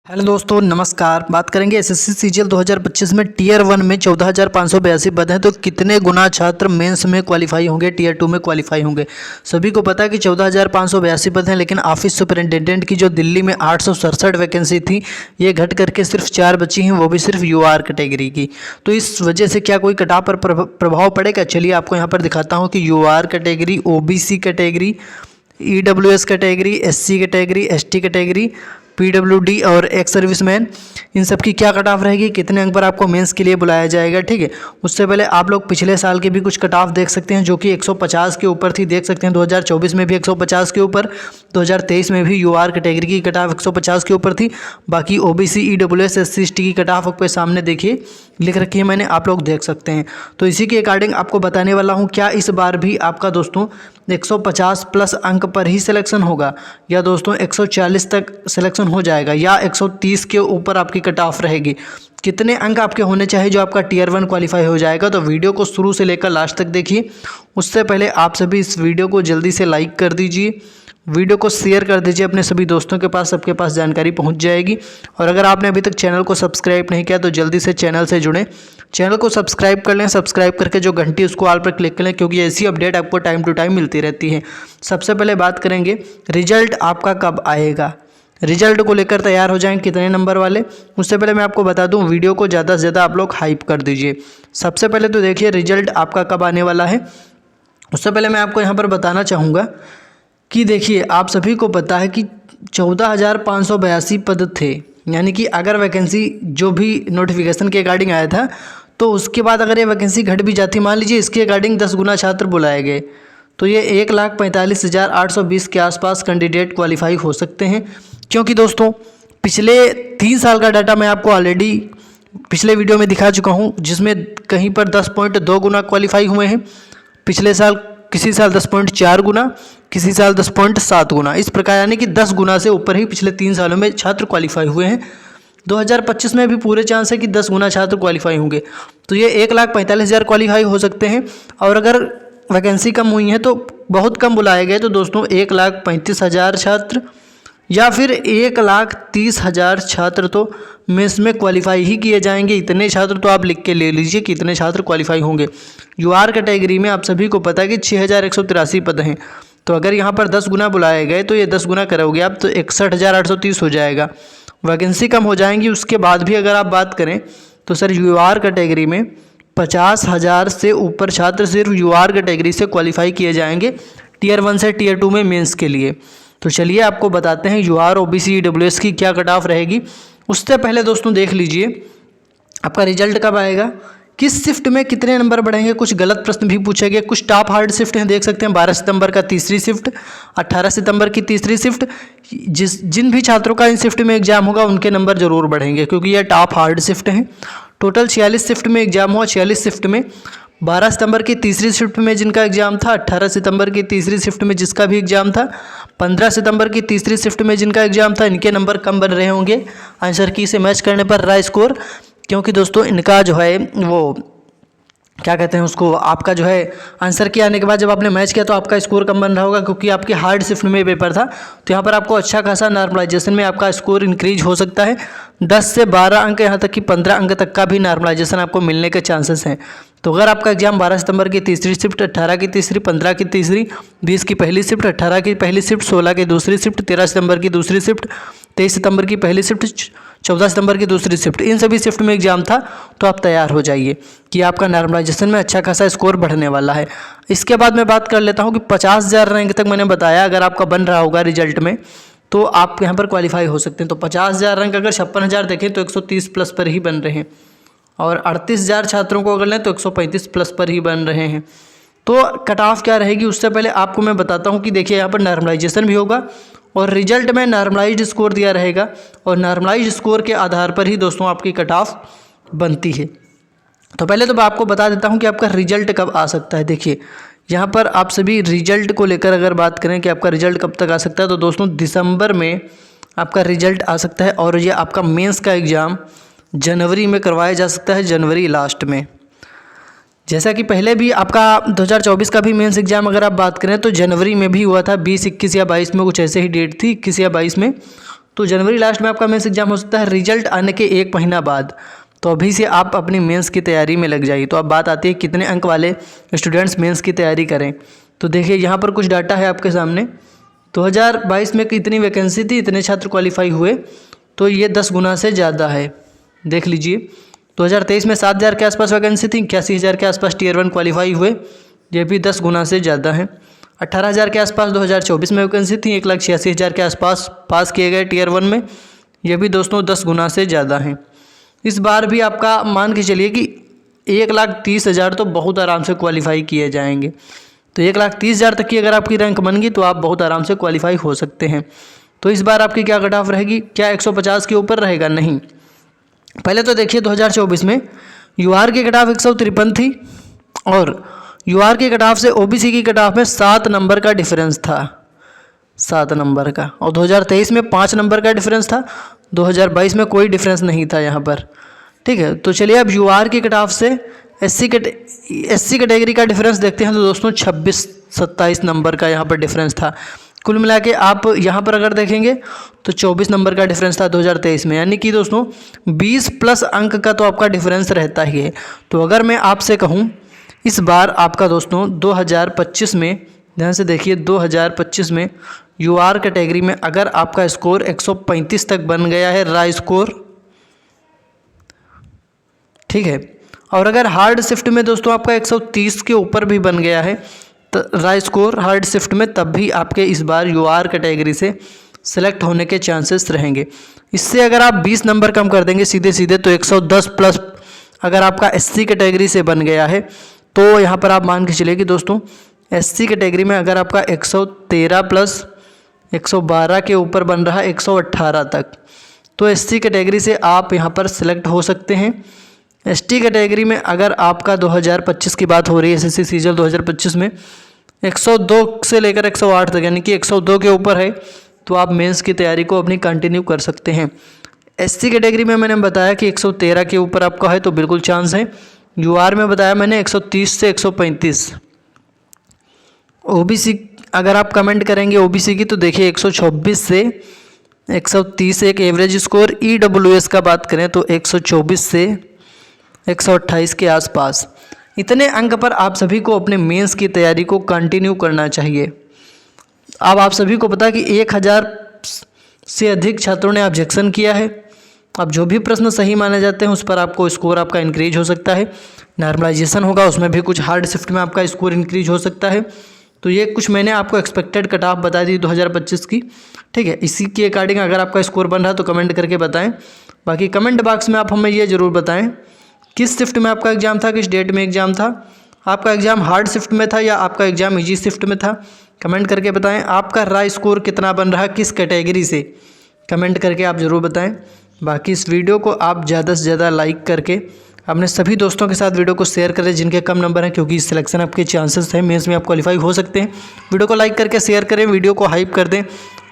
Hello दोस्तों, नमस्कार। बात करेंगे एसएससी सीजीएल 2025 में टीयर 1 में 14,582 पद हैं, तो कितने गुना छात्र मेंस में क्वालिफाई होंगे, टीयर 2 में क्वालिफाई होंगे। सभी को पता है कि 14,582 पद हैं, लेकिन ऑफिस सुपरिटेंडेंट की जो दिल्ली में 867 वैकेंसी थी, ये घट करके सिर्फ 4 बची हैं, वो भी सिर्फ यूआर कैटेगरी की। तो इस वजह से क्या कोई कट ऑफ पर प्रभाव पड़ेगा? चलिए आपको यहाँ पर दिखाता हूँ कि UR category, OBC category, EWS category, SC category, ST category, PWD और एक्स सर्विसमैन, इन सब की क्या कट ऑफ रहेगी, कितने अंक पर आपको मेंस के लिए बुलाया जाएगा। ठीक है, उससे पहले आप लोग पिछले साल के भी कुछ कट ऑफ देख सकते हैं, जो कि 150 के ऊपर थी। देख सकते हैं 2024 में भी 150 के ऊपर, 2023 में भी यूआर कैटेगरी की कट ऑफ 150 के ऊपर थी। बाकी ओबीसी, ईडब्ल्यूएस, एससी, एसटी की कट ऑफ पे सामने देखिए लिख रखी है मैंने, आप लोग देख सकते हैं। तो इसी के अकॉर्डिंग आपको बताने वाला हूँ, क्या इस बार भी आपका दोस्तों 150 प्लस अंक पर ही सिलेक्शन होगा, या दोस्तों 140 तक सिलेक्शन हो जाएगा, या 130 के ऊपर आपकी कट ऑफ रहेगी। कितने अंक आपके होने चाहिए जो आपका टीयर 1 क्वालिफाई हो जाएगा। तो वीडियो को शुरू से लेकर लास्ट तक देखिए। उससे पहले आप सभी इस वीडियो को जल्दी से लाइक कर दीजिए, वीडियो को शेयर कर दीजिए अपने सभी दोस्तों के पास, सबके पास जानकारी पहुंच जाएगी। और अगर आपने अभी तक चैनल को सब्सक्राइब नहीं किया तो जल्दी से चैनल से जुड़ें, चैनल को सब्सक्राइब कर लें। सब्सक्राइब करके जो घंटी उसको ऑल पर क्लिक कर लें, क्योंकि ऐसी अपडेट आपको टाइम टू टाइम मिलती रहती है। सबसे पहले बात करेंगे रिजल्ट आपका कब आएगा। रिजल्ट को लेकर तैयार हो जाएं कितने नंबर वाले। उससे पहले मैं आपको बता दूं, वीडियो को ज़्यादा से ज़्यादा आप लोग हाइप कर दीजिए। सबसे पहले तो देखिए रिजल्ट आपका कब आने वाला है। उससे पहले मैं आपको यहाँ पर बताना चाहूँगा कि देखिए, आप सभी को पता है कि 14,582 पद थे, यानी कि अगर वैकेंसी जो भी नोटिफिकेशन के अकॉर्डिंग आया था, तो उसके बाद अगर ये वैकेंसी घट भी जाती, मान लीजिए इसके अकॉर्डिंग 10 गुना छात्र बुलाए गए, तो ये 1,45,820 के आसपास कैंडिडेट क्वालिफाई हो सकते हैं। क्योंकि दोस्तों पिछले 3 साल का डाटा मैं आपको ऑलरेडी पिछले वीडियो में दिखा चुका हूँ, जिसमें कहीं पर 10.2 गुना क्वालिफाई हुए हैं पिछले साल, किसी साल 10.4 गुना, किसी साल 10.7 गुना, इस प्रकार यानी कि 10 गुना से ऊपर ही पिछले 3 सालों में छात्र क्वालिफाई हुए हैं। 2025 में भी पूरे चांस है कि 10 गुना छात्र क्वालिफाई होंगे, तो ये 1,45,000 क्वालिफाई हो सकते हैं। और अगर वैकेंसी कम हुई है तो बहुत कम बुलाए गए, तो दोस्तों 1,35,000 छात्र या फिर 1,30,000 छात्र तो मेंस में क्वालिफाई ही किए जाएंगे। इतने छात्र तो आप लिख के ले लीजिए कि इतने छात्र क्वालिफाई होंगे। यूआर कैटेगरी में आप सभी को पता है कि 6,183 पद हैं, तो अगर यहाँ पर 10 गुना बुलाए गए तो ये 10 गुना करोगे आप तो 61,830 हो जाएगा। वैकेंसी कम हो जाएंगी, उसके बाद भी अगर आप बात करें तो सर यूआर कैटेगरी में 50,000 से ऊपर छात्र सिर्फ यूआर कैटेगरी से क्वालिफाई किए जाएंगे टीयर 1 से टीयर 2 में मेंस के लिए। तो चलिए आपको बताते हैं यूआर, ओबीसी, ईडब्ल्यूएस की क्या कट ऑफ रहेगी। उससे पहले दोस्तों देख लीजिए आपका रिजल्ट कब आएगा, किस शिफ्ट में कितने नंबर बढ़ेंगे। कुछ गलत प्रश्न भी पूछे गए, कुछ टॉप हार्ड शिफ्ट हैं, देख सकते हैं 12 सितंबर का तीसरी शिफ्ट, 18 सितंबर की तीसरी शिफ्ट। जिन भी छात्रों का इन शिफ्ट में एग्जाम होगा उनके नंबर जरूर बढ़ेंगे, क्योंकि यह टॉप हार्ड शिफ्ट हैं। टोटल 46 शिफ्ट में एग्जाम हुआ। 46 शिफ्ट में 12 सितंबर की तीसरी शिफ्ट में जिनका एग्जाम था, 18 सितंबर की तीसरी शिफ्ट में जिसका भी एग्जाम था, 15 सितंबर की तीसरी शिफ्ट में जिनका एग्जाम था, इनके नंबर कम बन रहे होंगे आंसर की से मैच करने पर रहा स्कोर। क्योंकि दोस्तों इनका जो है वो क्या कहते हैं उसको, आपका जो है आंसर के आने के बाद जब आपने मैच किया तो आपका स्कोर कम बन रहा होगा, क्योंकि आपके हार्ड शिफ्ट में पेपर था। तो यहाँ पर आपको अच्छा खासा नॉर्मलाइजेशन में आपका स्कोर इंक्रीज हो सकता है। 10 से 12 अंक, यहाँ तक कि 15 अंक तक का भी नॉर्मलाइजेशन आपको मिलने के चांसेस हैं। तो अगर आपका एग्जाम 12 सितंबर की तीसरी शिफ्ट, 18 की तीसरी, 15 की तीसरी, 20 की पहली शिफ्ट, 18 की पहली शिफ्ट, 16 की दूसरी शिफ्ट, 13 सितंबर की दूसरी शिफ्ट, 23 सितंबर की पहली शिफ्ट, 14 सितंबर की दूसरी शिफ्ट, इन सभी शिफ्ट में एग्जाम था, तो आप तैयार हो जाइए कि आपका नॉर्मलाइजेशन में अच्छा खासा स्कोर बढ़ने वाला है। इसके बाद मैं बात कर लेता हूँ कि 50,000 रैंक तक मैंने बताया अगर आपका बन रहा होगा रिजल्ट में, तो आप यहाँ पर क्वालिफाई हो सकते हैं। तो 50,000 रैंक अगर 56,000 देखें तो 130 प्लस पर ही बन रहे हैं, और 38,000 छात्रों को अगर लें तो 135 प्लस पर ही बन रहे हैं। तो कट ऑफ क्या रहेगी उससे पहले आपको मैं बताता हूँ कि देखिए यहाँ पर नॉर्मलाइजेशन भी होगा और रिजल्ट में नॉर्मलाइज्ड स्कोर दिया रहेगा, और नॉर्मलाइज्ड स्कोर के आधार पर ही दोस्तों आपकी कट ऑफ बनती है। तो पहले तो मैं आपको बता देता हूँ कि आपका रिजल्ट कब आ सकता है। देखिए यहाँ पर आप सभी रिजल्ट को लेकर अगर बात करें कि आपका रिजल्ट कब तक आ सकता है, तो दोस्तों दिसंबर में आपका रिजल्ट आ सकता है, और ये आपका मेंस का एग्ज़ाम जनवरी में करवाया जा सकता है, जनवरी लास्ट में। जैसा कि पहले भी आपका 2024 का भी मेंस एग्जाम अगर आप बात करें तो जनवरी में भी हुआ था, 20, 21 या 22 में कुछ ऐसे ही डेट थी, 21 या 22 में। तो जनवरी लास्ट में आपका मेंस एग्जाम हो सकता है, रिजल्ट आने के 1 महीना बाद। तो अभी से आप अपनी मेंस की तैयारी में लग जाइए। तो अब बात आती है कितने अंक वाले स्टूडेंट्स मेंस की तैयारी करें। तो देखिए यहाँ पर कुछ डाटा है आपके सामने। 2022 में कितनी वैकेंसी थी, इतने छात्र क्वालिफाई हुए, तो ये 10 गुना से ज़्यादा है। देख लीजिए 2023 में 7,000 के आसपास वैकेंसी थी, 81,000 के आसपास टीयर 1 क्वालिफाई हुए, ये भी 10 गुना से ज़्यादा है। 18,000 के आसपास 2024 में वैकेंसी थी, 1,86,000 के आसपास पास किए गए टीयर 1 में, ये भी दोस्तों 10 गुना से ज़्यादा हैं। इस बार भी आपका मान के चलिए कि 1,30,000 तो बहुत आराम से क्वालिफाई किए जाएंगे। तो 1,30,000 तक की अगर आपकी रैंक बन गई तो आप बहुत आराम से क्वालिफाई हो सकते हैं। तो इस बार आपकी क्या कट ऑफ रहेगी, क्या 150 के ऊपर रहेगा? नहीं। पहले तो देखिए 2024 में यूआर की कट ऑफ 153 थी और यूआर की कट ऑफ से ओबीसी की कट ऑफ में 7 नंबर का डिफरेंस था, 7 नंबर का। और 2023 में 5 नंबर का डिफरेंस था, 2022 में कोई डिफरेंस नहीं था यहाँ पर। ठीक है, तो चलिए अब यूआर की कट ऑफ से एससी कैटेगरी का डिफरेंस देखते हैं। तो दोस्तों 26-27 नंबर का यहाँ पर डिफरेंस था। कुल मिला के आप यहाँ पर अगर देखेंगे तो 24 नंबर का डिफरेंस था 2023 में, यानी कि दोस्तों 20 प्लस अंक का तो आपका डिफरेंस रहता ही है। तो अगर मैं आपसे कहूँ इस बार आपका दोस्तों 2025 में, ध्यान से देखिए 2025 में यूआर कैटेगरी में अगर आपका स्कोर 135 तक बन गया है, राय स्कोर, ठीक है, और अगर हार्ड शिफ्ट में दोस्तों आपका 130 के ऊपर भी बन गया है तो राय स्कोर हार्ड शिफ्ट में, तब भी आपके इस बार यूआर कैटेगरी से सिलेक्ट होने के चांसेस रहेंगे। इससे अगर आप 20 नंबर कम कर देंगे सीधे सीधे तो 110 प्लस अगर आपका एससी कैटेगरी से बन गया है तो यहाँ पर आप मान के चलिए कि दोस्तों एससी कैटेगरी में अगर आपका 113 प्लस 112 के ऊपर बन रहा है 118 तक, तो एससी कैटेगरी से आप यहाँ पर सिलेक्ट हो सकते हैं। एसटी कैटेगरी में अगर आपका 2025 की बात हो रही है, एसएससी सीजीएल 2025 में 102 से लेकर 108 तक, यानी कि 102 के ऊपर है, तो आप मेंस की तैयारी को अपनी कंटिन्यू कर सकते हैं। एससी कैटेगरी में मैंने बताया कि 113 के ऊपर आपका है तो बिल्कुल चांस है। यूआर में बताया मैंने 130 से 135। ओबीसी अगर आप कमेंट करेंगे ओबीसी की तो देखिए 126 से 130 एक एवरेज स्कोर। ईडब्ल्यूएस का बात करें तो 124 से 128 के आसपास। इतने अंक पर आप सभी को अपने मेंस की तैयारी को कंटिन्यू करना चाहिए। अब आप सभी को पता है कि 1000 से अधिक छात्रों ने ऑब्जेक्शन किया है। अब जो भी प्रश्न सही माने जाते हैं उस पर आपको स्कोर आपका इंक्रीज हो सकता है। नॉर्मलाइजेशन होगा उसमें भी कुछ हार्ड शिफ्ट में आपका स्कोर इंक्रीज हो सकता है। तो ये कुछ मैंने आपको एक्सपेक्टेड कट ऑफ बता दी 2025 की, ठीक है। इसी के अकॉर्डिंग अगर आपका स्कोर बन रहा है तो कमेंट करके बताएं। बाकी कमेंट बॉक्स में आप हमें ये ज़रूर बताएं किस शिफ्ट में आपका एग्ज़ाम था, किस डेट में एग्ज़ाम था, आपका एग्ज़ाम हार्ड शिफ्ट में था या आपका एग्ज़ाम इजी शिफ्ट में था। कमेंट करके बताएं। आपका राय स्कोर कितना बन रहा है, किस कैटेगरी से, कमेंट करके आप ज़रूर बताएं। बाकी इस वीडियो को आप ज़्यादा से ज़्यादा लाइक करके अपने सभी दोस्तों के साथ वीडियो को शेयर करें जिनके कम नंबर हैं, क्योंकि सिलेक्शन आपके चांसेस हैं, मेंस में आप क्वालिफाई हो सकते हैं। वीडियो को लाइक करके शेयर करें, वीडियो को हाइप कर दें।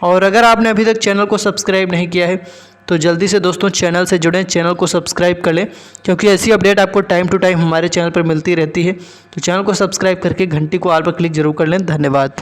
और अगर आपने अभी तक चैनल को सब्सक्राइब नहीं किया है तो जल्दी से दोस्तों चैनल से जुड़ें, चैनल को सब्सक्राइब कर लें, क्योंकि ऐसी अपडेट आपको टाइम टू टाइम हमारे चैनल पर मिलती रहती है। तो चैनल को सब्सक्राइब करके घंटी को ऑल पर क्लिक जरूर कर लें। धन्यवाद।